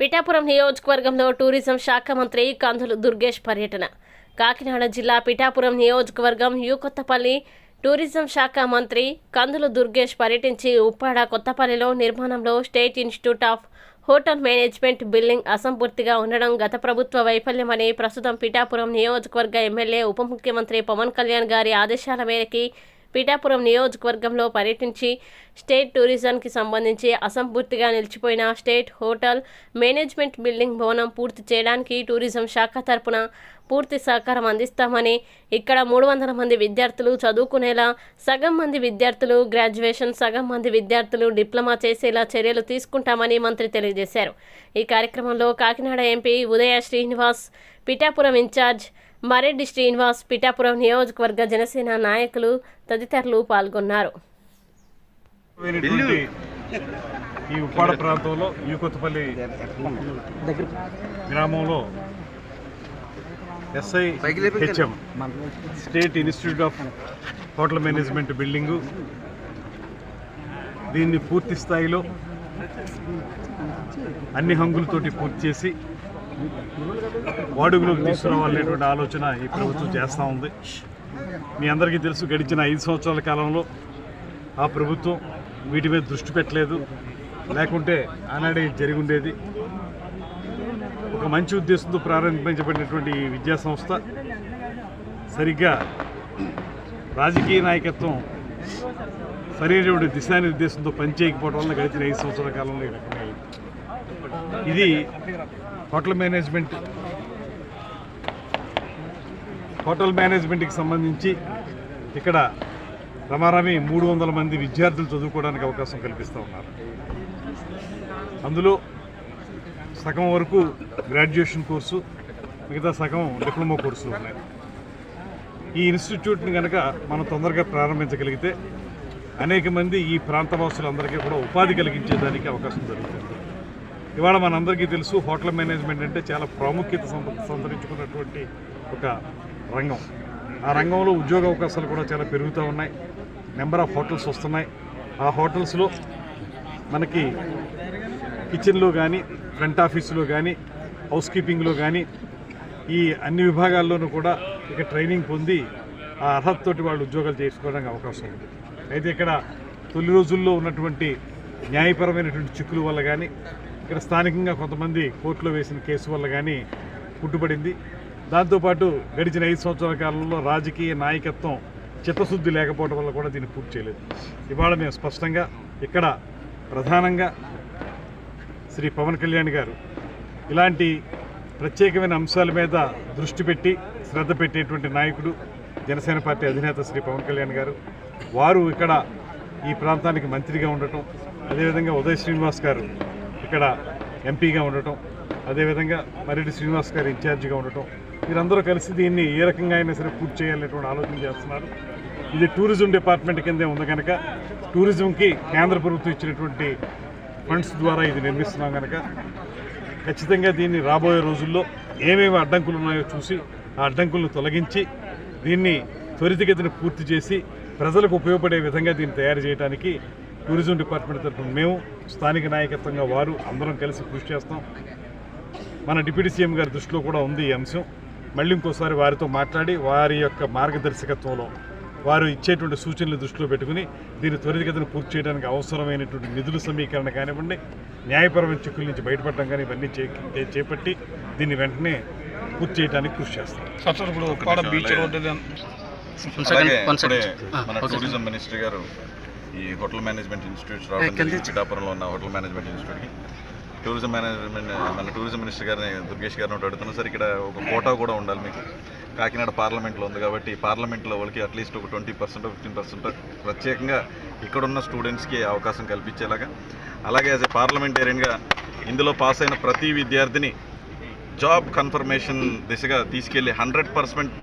పిఠాపురం నియోజకవర్గంలో టూరిజం శాఖ మంత్రి కందులు దుర్గేష్ పర్యటన. కాకినాడ జిల్లా పిఠాపురం నియోజకవర్గం కొత్తపల్లి టూరిజం శాఖ మంత్రి కందులు దుర్గేష్ పర్యటించి ఉప్పాడ కొత్తపల్లిలో నిర్మాణంలో state institute of hotel management building అసంపూర్తిగా ఉండడం గత ప్రభుత్వ వైఫల్యమని, ప్రస్తుతం పిఠాపురం నియోజకవర్గ ఎమ్మెల్యే ఉప ముఖ్యమంత్రి పవన్ కళ్యాణ్ గారి ఆదేశాల మేరకు పిఠాపురం నియోజకవర్గంలో పర్యటించి స్టేట్ టూరిజంకి సంబంధించి అసంపూర్తిగా నిలిచిపోయిన స్టేట్ హోటల్ మేనేజ్మెంట్ బిల్డింగ్ భవనం పూర్తి చేయడానికి టూరిజం శాఖ తరపున పూర్తి సహకారం అందిస్తామని, ఇక్కడ 300 మంది విద్యార్థులు చదువుకునేలా, సగం మంది విద్యార్థులు గ్రాడ్యుయేషన్, సగం మంది విద్యార్థులు డిప్లొమా చేసేలా చర్యలు తీసుకుంటామని మంత్రి తెలియజేశారు. ఈ కార్యక్రమంలో కాకినాడ ఎంపీ ఉదయ శ్రీనివాస్, పిఠాపురం ఇన్ఛార్జ్ మరెడ్డి శ్రీనివాస్, పిఠాపురం నియోజకవర్గ జనసేన నాయకులు తదితరులు పాల్గొన్నారు. ఈ ఉప్పాడ ప్రాంతంలో కొత్తపల్లి గ్రామంలో SIHM state institute of hotel management building, దీన్ని పూర్తి స్థాయిలో అన్ని హంగులతోటి పూర్తి చేసి వాడుకలోకి తీసుకురావాలనేటువంటి ఆలోచన ఈ ప్రభుత్వం చేస్తూ ఉంది. మీ అందరికీ తెలుసు, గడిచిన 5 సంవత్సరాల కాలంలో ఆ ప్రభుత్వం వీటి మీద దృష్టి పెట్టలేదు. లేకుంటే ఆనాడే జరిగి ఉండేది. ఒక మంచి ఉద్దేశంతో ప్రారంభించబడినటువంటి ఈ విద్యా సంస్థ సరిగ్గా రాజకీయ నాయకత్వం సరైనటువంటి దిశానిర్దేశంతో పనిచేయకపోవడం వల్ల గడిచిన 5 సంవత్సరాల కాలంలో ఈ రకంగా ఇది హోటల్ మేనేజ్మెంట్కి సంబంధించి ఇక్కడ రమారమి 300 మంది విద్యార్థులు చదువుకోవడానికి అవకాశం కల్పిస్తూ ఉన్నారు. అందులో సగం వరకు గ్రాడ్యుయేషన్ కోర్సు, మిగతా సగం డిప్లొమా కోర్సులు ఉన్నాయి. ఈ ఇన్స్టిట్యూట్ని కనుక మనం తొందరగా ప్రారంభించగలిగితే అనేక మంది ఈ ప్రాంతవాసులందరికీ కూడా ఉపాధి కలిగించేదానికి అవకాశం జరుగుతుంది. ఇవాళ మనందరికీ తెలుసు, హోటల్ మేనేజ్మెంట్ అంటే చాలా ప్రాముఖ్యత సంతరించుకున్నటువంటి ఒక రంగం. ఆ రంగంలో ఉద్యోగ అవకాశాలు కూడా చాలా పెరుగుతూ ఉన్నాయి. నెంబర్ ఆఫ్ హోటల్స్ వస్తున్నాయి. ఆ హోటల్స్లో మనకి కిచెన్లో కానీ, ఫ్రంట్ ఆఫీసులో కానీ, హౌస్ కీపింగ్లో కానీ, ఈ అన్ని విభాగాల్లోనూ కూడా ఇక ట్రైనింగ్ పొంది ఆ అర్హతతోటి వాళ్ళు ఉద్యోగాలు చేసుకోవడానికి అవకాశం ఉంది. అయితే ఇక్కడ తొలి రోజుల్లో ఉన్నటువంటి న్యాయపరమైనటువంటి చిక్కుల వల్ల కానీ, ఇక్కడ స్థానికంగా కొంతమంది కోర్టులో వేసిన కేసు వల్ల కానీ పుట్టుబడింది. దాంతోపాటు గడిచిన 5 సంవత్సరాల కాలంలో రాజకీయ నాయకత్వం చిత్తశుద్ధి లేకపోవడం వల్ల కూడా దీన్ని పూర్తి చేయలేదు. ఇవాళ మేము స్పష్టంగా ఇక్కడ ప్రధానంగా శ్రీ పవన్ కళ్యాణ్ గారు ఇలాంటి ప్రత్యేకమైన అంశాల మీద దృష్టి పెట్టి శ్రద్ధ పెట్టేటువంటి నాయకుడు, జనసేన పార్టీ అధినేత శ్రీ పవన్ కళ్యాణ్ గారు. వారు ఇక్కడ ఈ ప్రాంతానికి మంత్రిగా ఉండటం, అదేవిధంగా ఉదయ శ్రీనివాస్ గారు ఇక్కడ ఎంపీగా ఉండటం, అదేవిధంగా మరెడ్డి శ్రీనివాస్ గారు ఇన్ఛార్జిగా ఉండటం, వీరందరూ కలిసి దీన్ని ఏ రకంగా అయినా సరే పూర్తి చేయాలనేటువంటి ఆలోచన చేస్తున్నారు. ఇది టూరిజం డిపార్ట్మెంట్ కిందే ఉంది కనుక, టూరిజంకి కేంద్ర ప్రభుత్వం ఇచ్చినటువంటి ఫండ్స్ ద్వారా ఇది నిర్మిస్తున్నాం కనుక ఖచ్చితంగా దీన్ని రాబోయే రోజుల్లో ఏమేమి అడ్డంకులు ఉన్నాయో చూసి ఆ అడ్డంకులను తొలగించి దీన్ని త్వరితగతిన పూర్తి చేసి ప్రజలకు ఉపయోగపడే విధంగా దీన్ని తయారు చేయడానికి టూరిజం డిపార్ట్మెంట్ తరఫున మేము, స్థానిక నాయకత్వంగా వారు అందరం కలిసి కృషి చేస్తాం. మన డిప్యూటీ సీఎం గారి దృష్టిలో కూడా ఉంది ఈ అంశం. మళ్ళీ ఇంకోసారి వారితో మాట్లాడి వారి యొక్క మార్గదర్శకత్వంలో వారు ఇచ్చేటువంటి సూచనలు దృష్టిలో పెట్టుకుని దీన్ని త్వరితగతిన పూర్తి చేయడానికి అవసరమైనటువంటి నిధుల సమీకరణ కానివ్వండి, న్యాయపరమైన చిక్కుల నుంచి బయటపడటం కానీ ఇవన్నీ చేపట్టి దీన్ని వెంటనే పూర్తి చేయడానికి కృషి చేస్తాం. మన టూరిజం మినిస్టర్ గారు ఈ హోటల్ మేనేజ్మెంట్ ఇన్స్టిట్యూట్స్ రావడం, పిఠాపురంలో ఉన్న హోటల్ మేనేజ్మెంట్ ఇన్స్టిట్యూట్కి మన టూరిజం మినిస్టర్ గారిని దుర్గేష్ గారిని అడుగుతున్నాం. సార్, ఇక్కడ ఒక కోటా కూడా ఉండాలి మీకు. కాకినాడ పార్లమెంట్లో ఉంది కాబట్టి పార్లమెంట్లో వాళ్ళకి అట్లీస్ట్ ఒక 20% 15% ప్రత్యేకంగా ఇక్కడున్న స్టూడెంట్స్కి అవకాశం కల్పించేలాగా, అలాగే యాజ్ ఏ పార్లమెంటేరియన్గా ఇందులో పాస్ అయిన ప్రతి విద్యార్థిని జాబ్ కన్ఫర్మేషన్ దిశగా తీసుకెళ్ళి 100%